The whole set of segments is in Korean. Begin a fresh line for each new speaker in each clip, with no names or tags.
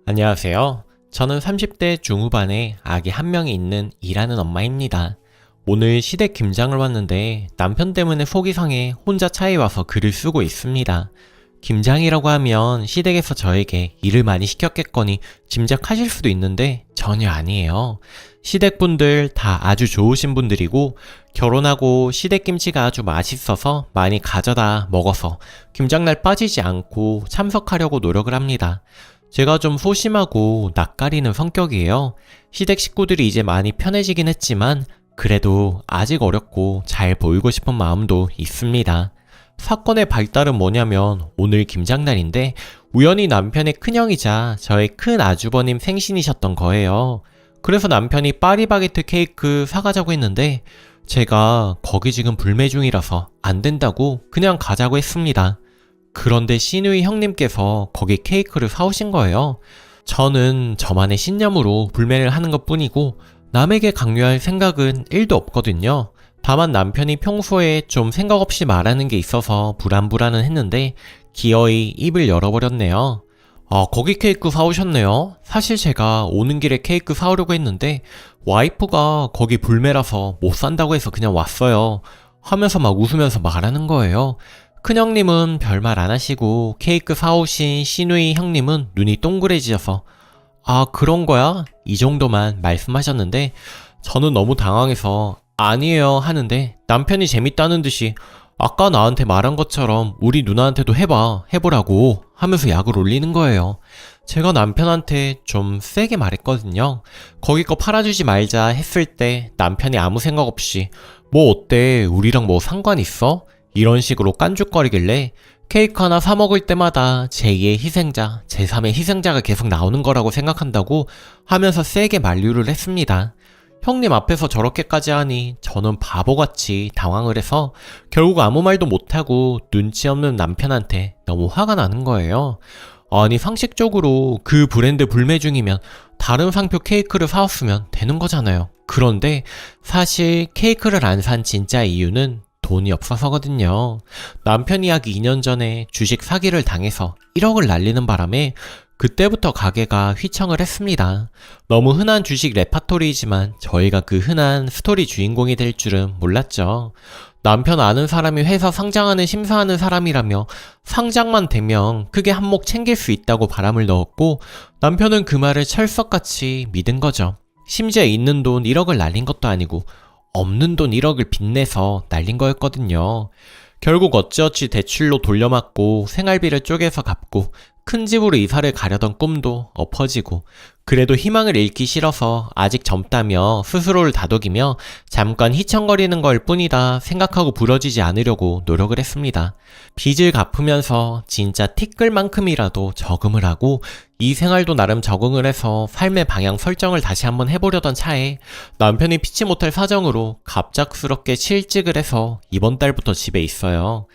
안녕하세요. 저는 30대 중후반에 아기 한 명이 있는 일하는 엄마입니다. 오늘 시댁 김장을 왔는데 남편 때문에 속이 상해 혼자 차에 와서 글을 쓰고 있습니다. 김장이라고 하면 시댁에서 저에게 일을 많이 시켰겠거니 짐작하실 수도 있는데 전혀 아니에요. 시댁분들 다 아주 좋으신 분들이고 결혼하고 시댁김치가 아주 맛있어서 많이 가져다 먹어서 김장날 빠지지 않고 참석하려고 노력을 합니다. 제가 좀 소심하고 낯가리는 성격이에요. 시댁 식구들이 이제 많이 편해지긴 했지만 그래도 아직 어렵고 잘 보이고 싶은 마음도 있습니다. 사건의 발달은 뭐냐면 오늘 김장날인데 우연히 남편의 큰형이자 저의 큰 아주버님 생신이셨던 거예요. 그래서 남편이 파리바게트 케이크 사가자고 했는데 제가 거기 지금 불매 중이라서 안 된다고 그냥 가자고 했습니다. 그런데 시누이 형님께서 거기 케이크를 사오신 거예요. 저는 저만의 신념으로 불매를 하는 것 뿐이고 남에게 강요할 생각은 1도 없거든요. 다만 남편이 평소에 좀 생각 없이 말하는 게 있어서 불안불안은 했는데 기어이 입을 열어버렸네요. 거기 케이크 사오셨네요. 사실 제가 오는 길에 케이크 사오려고 했는데 와이프가 거기 불매라서 못 산다고 해서 그냥 왔어요. 하면서 막 웃으면서 말하는 거예요. 큰형님은 별말 안 하시고 케이크 사오신 시누이 형님은 눈이 동그래지셔서 그런 거야? 이 정도만 말씀하셨는데 저는 너무 당황해서 아니에요 하는데 남편이 재밌다는 듯이 아까 나한테 말한 것처럼 우리 누나한테도 해보라고 하면서 약을 올리는 거예요. 제가 남편한테 좀 세게 말했거든요. 거기 거 팔아주지 말자 했을 때 남편이 아무 생각 없이 뭐 어때 우리랑 뭐 상관 있어? 이런 식으로 깐죽거리길래 케이크 하나 사 먹을 때마다 제2의 희생자, 제3의 희생자가 계속 나오는 거라고 생각한다고 하면서 세게 만류를 했습니다. 형님 앞에서 저렇게까지 하니 저는 바보같이 당황을 해서 결국 아무 말도 못하고 눈치 없는 남편한테 너무 화가 나는 거예요. 아니 상식적으로 그 브랜드 불매 중이면 다른 상표 케이크를 사왔으면 되는 거잖아요. 그런데 사실 케이크를 안 산 진짜 이유는 돈이 없어서거든요. 남편이 약 2년 전에 주식 사기를 당해서 1억을 날리는 바람에 그때부터 가게가 휘청을 했습니다. 너무 흔한 주식 레파토리이지만 저희가 그 흔한 스토리 주인공이 될 줄은 몰랐죠. 남편 아는 사람이 회사 상장하는 심사하는 사람이라며 상장만 되면 크게 한몫 챙길 수 있다고 바람을 넣었고 남편은 그 말을 철석같이 믿은 거죠. 심지어 있는 돈 1억을 날린 것도 아니고 없는 돈 1억을 빚내서 날린 거였거든요. 결국 어찌어찌 대출로 돌려막고 생활비를 쪼개서 갚고 큰 집으로 이사를 가려던 꿈도 엎어지고 그래도 희망을 잃기 싫어서 아직 젊다며 스스로를 다독이며 잠깐 휘청거리는 걸 뿐이다 생각하고 부러지지 않으려고 노력을 했습니다. 빚을 갚으면서 진짜 티끌만큼이라도 저금을 하고 이 생활도 나름 적응을 해서 삶의 방향 설정을 다시 한번 해보려던 차에 남편이 피치 못할 사정으로 갑작스럽게 실직을 해서 이번 달부터 집에 있어요.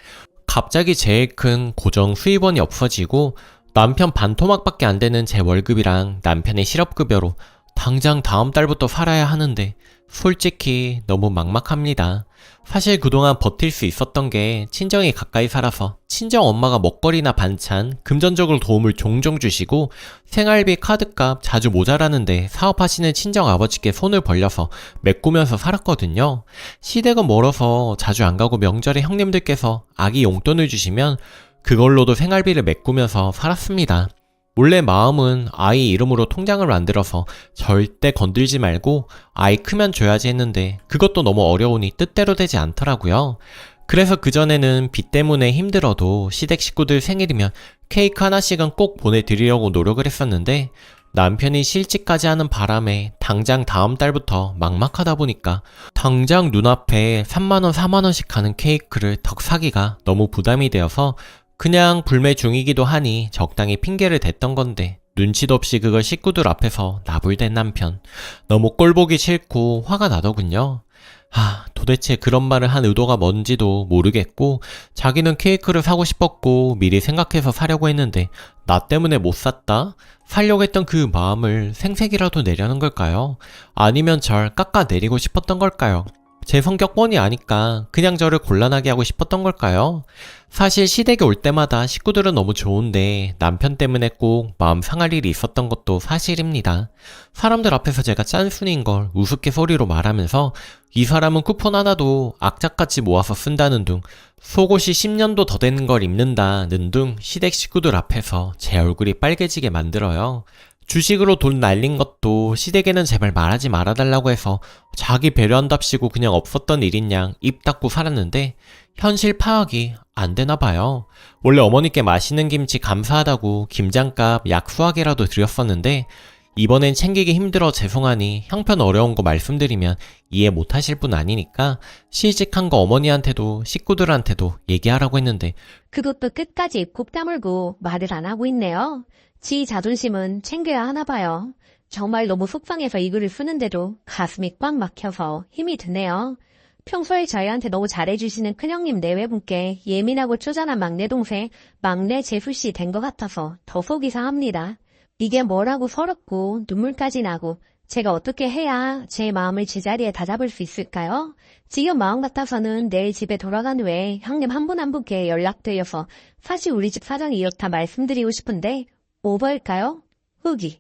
갑자기 제일 큰 고정 수입원이 없어지고 남편 반토막밖에 안 되는 제 월급이랑 남편의 실업급여로 당장 다음 달부터 살아야 하는데 솔직히 너무 막막합니다. 사실 그동안 버틸 수 있었던 게 친정이 가까이 살아서 친정 엄마가 먹거리나 반찬, 금전적으로 도움을 종종 주시고 생활비 카드값 자주 모자라는데 사업하시는 친정 아버지께 손을 벌려서 메꾸면서 살았거든요. 시댁은 멀어서 자주 안 가고 명절에 형님들께서 아기 용돈을 주시면 그걸로도 생활비를 메꾸면서 살았습니다. 원래 마음은 아이 이름으로 통장을 만들어서 절대 건들지 말고 아이 크면 줘야지 했는데 그것도 너무 어려우니 뜻대로 되지 않더라고요. 그래서 그전에는 빚 때문에 힘들어도 시댁 식구들 생일이면 케이크 하나씩은 꼭 보내드리려고 노력을 했었는데 남편이 실직까지 하는 바람에 당장 다음 달부터 막막하다 보니까 당장 눈앞에 3만원 4만원씩 하는 케이크를 덕 사기가 너무 부담이 되어서 그냥 불매 중이기도 하니 적당히 핑계를 댔던 건데 눈치도 없이 그걸 식구들 앞에서 나불댄 남편. 너무 꼴보기 싫고 화가 나더군요. 도대체 그런 말을 한 의도가 뭔지도 모르겠고 자기는 케이크를 사고 싶었고 미리 생각해서 사려고 했는데 나 때문에 못 샀다? 살려고 했던 그 마음을 생색이라도 내려는 걸까요? 아니면 절 깎아내리고 싶었던 걸까요? 제 성격 뻔히 아니까 그냥 저를 곤란하게 하고 싶었던 걸까요? 사실 시댁에 올 때마다 식구들은 너무 좋은데 남편 때문에 꼭 마음 상할 일이 있었던 것도 사실입니다. 사람들 앞에서 제가 짠순이인 걸 우습게 소리로 말하면서 이 사람은 쿠폰 하나도 악착같이 모아서 쓴다는 둥, 속옷이 10년도 더 된 걸 입는다는 둥 시댁 식구들 앞에서 제 얼굴이 빨개지게 만들어요. 주식으로 돈 날린 것도 시댁에는 제발 말하지 말아달라고 해서 자기 배려한답시고 그냥 없었던 일인 양 입 닫고 살았는데 현실 파악이 안 되나 봐요. 원래 어머니께 맛있는 김치 감사하다고 김장값 약 수하게라도 드렸었는데 이번엔 챙기기 힘들어 죄송하니 형편 어려운 거 말씀드리면 이해 못하실 분 아니니까 시집한 거 어머니한테도 식구들한테도 얘기하라고 했는데
그것도 끝까지 입 곱 다물고 말을 안 하고 있네요. 지 자존심은 챙겨야 하나 봐요. 정말 너무 속상해서 이 글을 쓰는데도 가슴이 꽉 막혀서 힘이 드네요. 평소에 저희한테 너무 잘해주시는 큰형님 내외분께 예민하고 쪼잔한 막내 동생, 막내 재수씨 된 것 같아서 더 속이 상합니다. 이게 뭐라고 서럽고 눈물까지 나고 제가 어떻게 해야 제 마음을 제자리에 다잡을 수 있을까요? 지금 마음 같아서는 내일 집에 돌아간 후에 형님 한 분 한 분께 연락드려서 사실 우리 집 사정이 이렇다 말씀드리고 싶은데 오버일까요? 후기.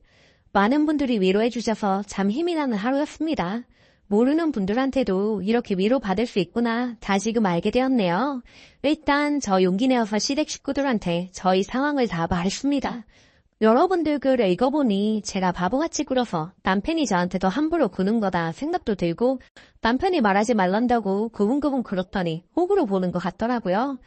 많은 분들이 위로해 주셔서 참 힘이 나는 하루였습니다. 모르는 분들한테도 이렇게 위로받을 수 있구나 다시금 알게 되었네요. 일단 저 용기 내어서 시댁 식구들한테 저희 상황을 다 말했습니다. 여러분들 글을 읽어보니 제가 바보같이 굴어서 남편이 저한테 더 함부로 구는 거다 생각도 들고 남편이 말하지 말란다고 구분구분 그렇더니 호구로 보는 것 같더라고요.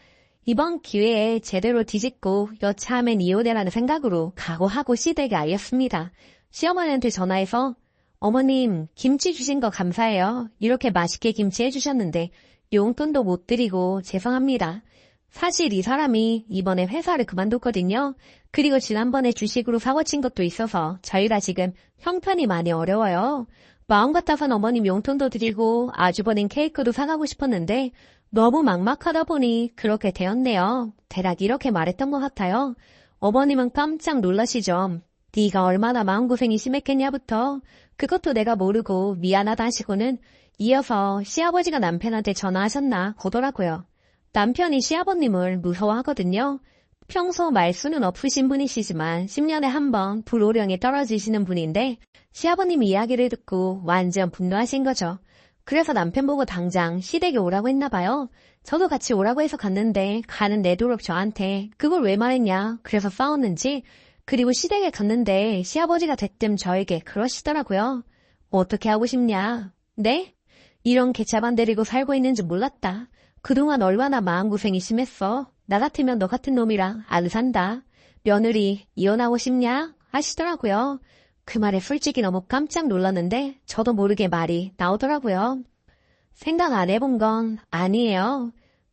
이번 기회에 제대로 뒤집고 여차하면 이혼해라는 생각으로 각오하고 시댁에 알렸습니다. 시어머니한테 전화해서 어머님 김치 주신 거 감사해요. 이렇게 맛있게 김치 해주셨는데 용돈도 못 드리고 죄송합니다. 사실 이 사람이 이번에 회사를 그만뒀거든요. 그리고 지난번에 주식으로 사고친 것도 있어서 저희라 지금 형편이 많이 어려워요. 마음 같아선 어머님 용돈도 드리고 아주버님 케이크도 사가고 싶었는데 너무 막막하다 보니 그렇게 되었네요. 대략 이렇게 말했던 것 같아요. 어머님은 깜짝 놀라시죠. 네가 얼마나 마음고생이 심했겠냐부터 그것도 내가 모르고 미안하다 하시고는 이어서 시아버지가 남편한테 전화하셨나 보더라고요. 남편이 시아버님을 무서워하거든요. 평소 말수는 없으신 분이시지만 10년에 한 번 불호령이 떨어지시는 분인데 시아버님 이야기를 듣고 완전 분노하신 거죠. 그래서 남편 보고 당장 시댁에 오라고 했나 봐요. 저도 같이 오라고 해서 갔는데 가는 내도록 저한테 그걸 왜 말했냐 그래서 싸웠는지 그리고 시댁에 갔는데 시아버지가 대뜸 저에게 그러시더라고요. 어떻게 하고 싶냐? 네? 이런 개차반 데리고 살고 있는 줄 몰랐다. 그동안 얼마나 마음고생이 심했어. 나 같으면 너 같은 놈이랑 안 산다. 며느리 이혼하고 싶냐? 하시더라고요. 그 말에 솔직히 너무 깜짝 놀랐는데 저도 모르게 말이 나오더라고요. 생각 안 해본 건 아니에요.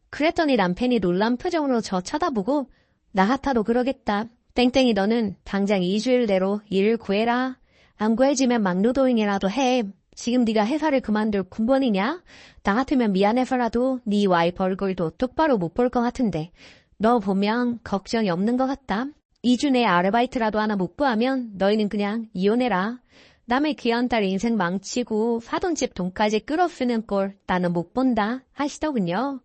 그랬더니 남편이 놀란 표정으로 저 쳐다보고 나 같아도 그러겠다. 땡땡이 너는 당장 2주일 내로 일을 구해라. 안 구해지면 막노동이라도 해. 지금 네가 회사를 그만둘 군번이냐? 나 같으면 미안해서라도 네 와이프 얼굴도 똑바로 못 볼 것 같은데 너 보면 걱정이 없는 것 같다. 2주 내에 아르바이트라도 하나 못 구하면 너희는 그냥 이혼해라. 남의 귀한 딸 인생 망치고 사돈집 돈까지 끌어쓰는 꼴 나는 못 본다 하시더군요.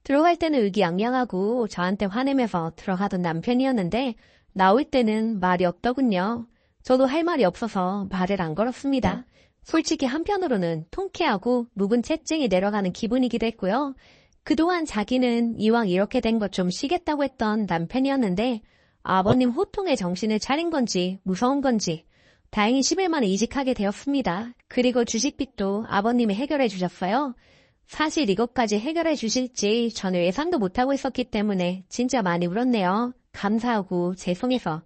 들어갈 때는 의기양양하고 저한테 화내면서 들어가던 남편이었는데 나올 때는 말이 없더군요. 저도 할 말이 없어서 말을 안 걸었습니다. 솔직히 한편으로는 통쾌하고 묵은 채증이 내려가는 기분이기도 했고요. 그동안 자기는 이왕 이렇게 된 것 좀 쉬겠다고 했던 남편이었는데 아버님 호통에 정신을 차린 건지 무서운 건지 다행히 10일 만에 이직하게 되었습니다. 그리고 주식빚도 아버님이 해결해 주셨어요. 사실 이것까지 해결해 주실지 저는 예상도 못하고 있었기 때문에 진짜 많이 울었네요. 감사하고 죄송해서.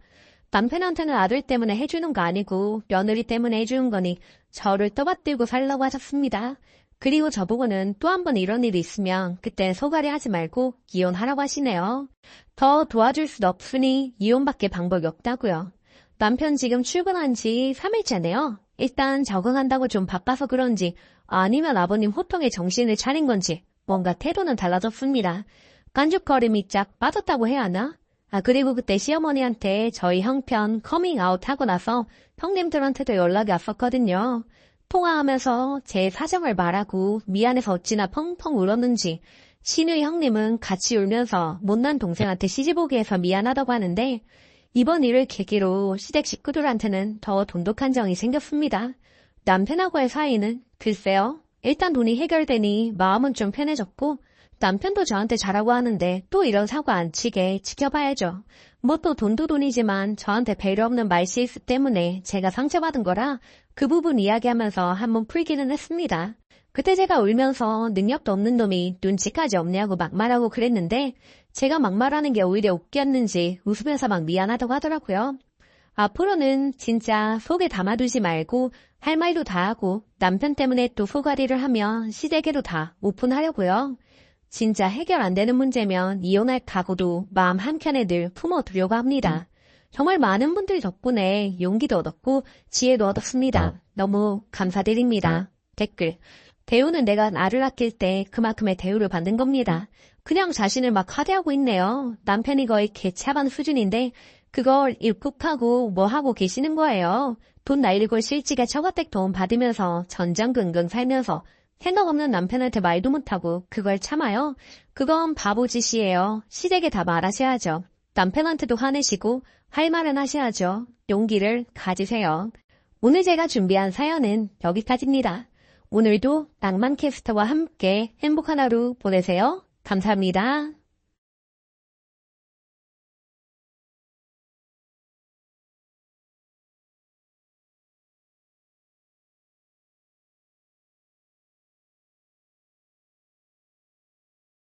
남편한테는 아들 때문에 해주는 거 아니고 며느리 때문에 해주는 거니 저를 떠받들고 살라고 하셨습니다. 그리고 저보고는 또 한 번 이런 일이 있으면 그땐 소갈이 하지 말고 이혼하라고 하시네요. 더 도와줄 수도 없으니 이혼밖에 방법이 없다고요. 남편 지금 출근한 지 3일째네요. 일단 적응한다고 좀 바빠서 그런지 아니면 아버님 호통에 정신을 차린 건지 뭔가 태도는 달라졌습니다. 깐죽거림이 쫙 빠졌다고 해야 하나? 그리고 그때 시어머니한테 저희 형편 커밍아웃 하고 나서 형님들한테도 연락이 왔었거든요. 통화하면서 제 사정을 말하고 미안해서 어찌나 펑펑 울었는지 신우이 형님은 같이 울면서 못난 동생한테 시집오게 해서 미안하다고 하는데 이번 일을 계기로 시댁 식구들한테는 더 돈독한 정이 생겼습니다. 남편하고의 사이는 글쎄요. 일단 돈이 해결되니 마음은 좀 편해졌고 남편도 저한테 잘하고 하는데 또 이런 사고 안 치게 지켜봐야죠. 뭐 또 돈도 돈이지만 저한테 배려 없는 말실수 때문에 제가 상처받은 거라 그 부분 이야기하면서 한번 풀기는 했습니다. 그때 제가 울면서 능력도 없는 놈이 눈치까지 없냐고 막말하고 그랬는데 제가 막말하는 게 오히려 웃겼는지 웃으면서 막 미안하다고 하더라고요. 앞으로는 진짜 속에 담아두지 말고 할 말도 다 하고 남편 때문에 또 소가리를 하면 시댁에도 다 오픈하려고요. 진짜 해결 안 되는 문제면 이혼할 각오도 마음 한켠에 늘 품어두려고 합니다. 정말 많은 분들 덕분에 용기도 얻었고 지혜도 얻었습니다. 너무 감사드립니다. 댓글. 대우는 내가 나를 아낄 때 그만큼의 대우를 받는 겁니다. 그냥 자신을 막 하대하고 있네요. 남편이 거의 개차반 수준인데 그걸 입국하고 뭐 하고 계시는 거예요. 돈 날리고 실직에 처가댁 도움 받으면서 전전긍긍 살면서 생각 없는 남편한테 말도 못하고 그걸 참아요? 그건 바보짓이에요. 시댁에 다 말하셔야죠. 남편한테도 화내시고 할 말은 하셔야죠. 용기를 가지세요. 오늘 제가 준비한 사연은 여기까지입니다. 오늘도 낭만캐스터와 함께 행복한 하루 보내세요. 감사합니다.